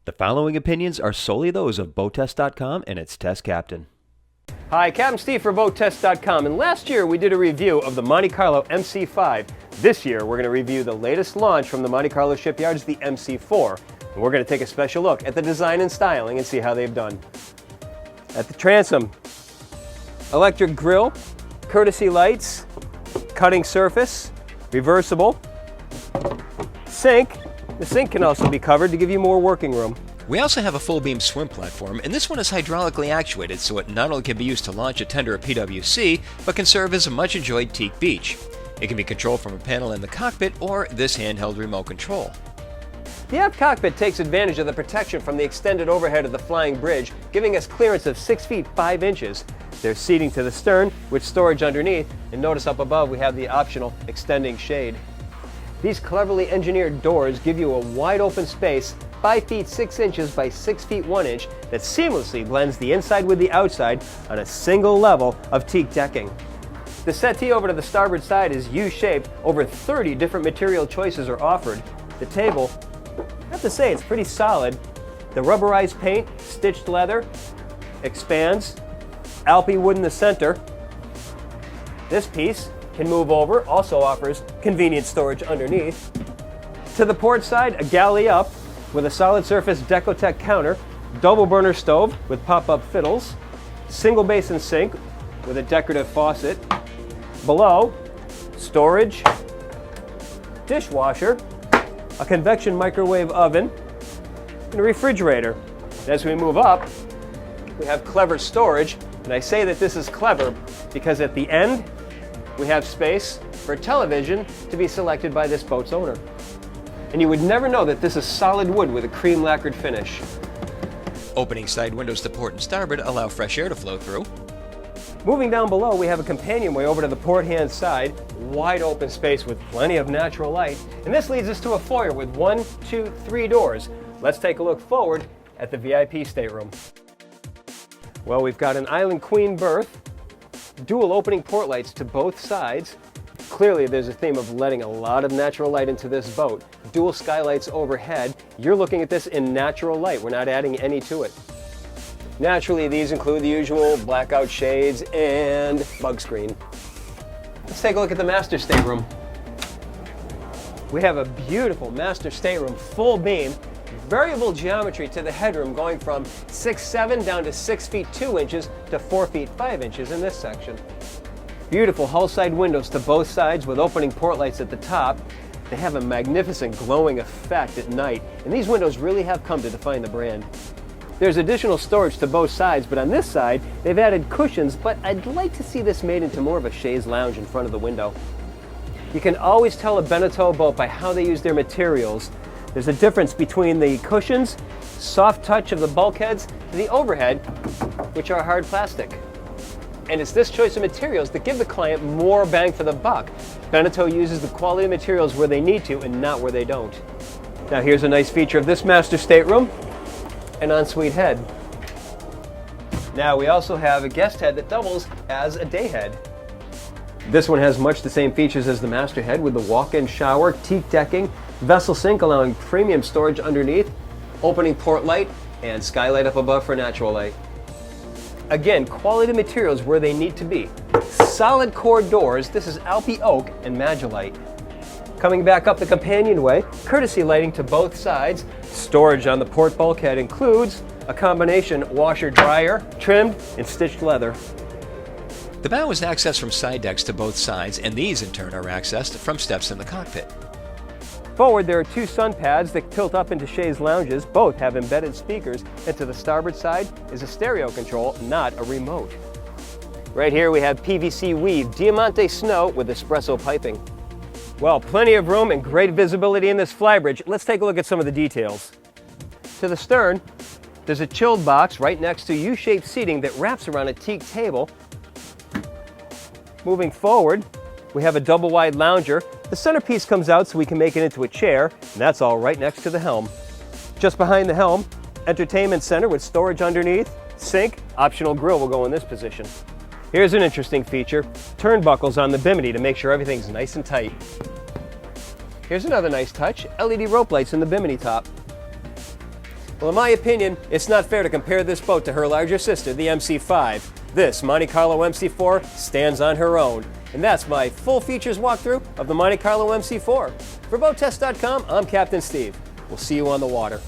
The following opinions are solely those of BoatTest.com and its test captain. Hi, Captain Steve for BoatTest.com, and last year we did a review of the Monte Carlo MC5. This year we're going to review the latest launch from the Monte Carlo shipyards, the MC4. And we're going to take a special look at the design and styling and see how they've done. At the transom, electric grille, courtesy lights, cutting surface, reversible, sink. The sink can also be covered to give you more working room. We also have a full beam swim platform, and this one is hydraulically actuated, so it not only can be used to launch a tender or PWC, but can serve as a much enjoyed teak beach. It can be controlled from a panel in the cockpit or this handheld remote control. The yacht cockpit takes advantage of the protection from the extended overhead of the flying bridge, giving us clearance of 6 feet 5 inches. There's seating to the stern with storage underneath, and notice up above we have the optional extending shade. These cleverly engineered doors give you a wide open space, 5 feet 6 inches by 6 feet 1 inch, that seamlessly blends the inside with the outside on a single level of teak decking. The settee over to the starboard side is U-shaped. Over 30 different material choices are offered. The table, I have to say, it's pretty solid. The rubberized paint, stitched leather, expands, Alpi wood in the center. This piece can move over, also offers convenient storage underneath. To the port side, a galley up with a solid surface Decotec counter, double burner stove with pop-up fiddles, single basin sink with a decorative faucet. Below, storage, dishwasher, a convection microwave oven, and a refrigerator. As we move up, we have clever storage, and I say that this is clever because at the end, we have space for a television to be selected by this boat's owner. And you would never know that this is solid wood with a cream lacquered finish. Opening side windows to port and starboard allow fresh air to flow through. Moving down below, we have a companionway over to the port hand side, wide open space with plenty of natural light. And this leads us to a foyer with 1, 2, 3 doors. Let's take a look forward at the VIP stateroom. Well, we've got an island queen berth, dual opening port lights to both sides. Clearly there's a theme of letting a lot of natural light into this boat. Dual skylights overhead. You're looking at this in natural light. We're not adding any to it. Naturally, these include the usual blackout shades and bug screen. Let's take a look at the master stateroom. We have a beautiful master stateroom, full beam, variable geometry to the headroom going from 6'7" down to 6 feet 2 inches to 4 feet 5 inches in this section. Beautiful hull side windows to both sides with opening port lights at the top. They have a magnificent glowing effect at night, and these windows really have come to define the brand. There's additional storage to both sides, but on this side they've added cushions, but I'd like to see this made into more of a chaise lounge in front of the window. You can always tell a Beneteau boat by how they use their materials. There's a difference between the cushions, soft touch of the bulkheads, to the overhead, which are hard plastic. And it's this choice of materials that give the client more bang for the buck. Beneteau uses the quality materials where they need to and not where they don't. Now here's a nice feature of this master stateroom, an ensuite head. Now we also have a guest head that doubles as a day head. This one has much the same features as the master head with the walk-in shower, teak decking, vessel sink allowing premium storage underneath, opening port light, and skylight up above for natural light. Again, quality materials where they need to be. Solid core doors. This is Alpi oak and Magellite. Coming back up the companionway, courtesy lighting to both sides. Storage on the port bulkhead includes a combination washer-dryer, trimmed in stitched leather. The bow is accessed from side decks to both sides, and these in turn are accessed from steps in the cockpit. Forward, there are 2 sun pads that tilt up into chaise lounges. Both have embedded speakers, and to the starboard side is a stereo control, not a remote. Right here we have PVC weave, Diamante snow with espresso piping. Well, plenty of room and great visibility in this Flybridge. Let's take a look at some of the details. To the stern, there's a chilled box right next to U-shaped seating that wraps around a teak table. Moving forward, we have a double wide lounger. The centerpiece comes out so we can make it into a chair, and that's all right next to the helm. Just behind the helm, entertainment center with storage underneath, sink, optional grill will go in this position. Here's an interesting feature, turnbuckles on the bimini to make sure everything's nice and tight. Here's another nice touch, LED rope lights in the bimini top. Well, in my opinion, it's not fair to compare this boat to her larger sister, the MC5. This Monte Carlo MC4 stands on her own. And that's my full features walkthrough of the Monte Carlo MC4. For BoatTest.com, I'm Captain Steve. We'll see you on the water.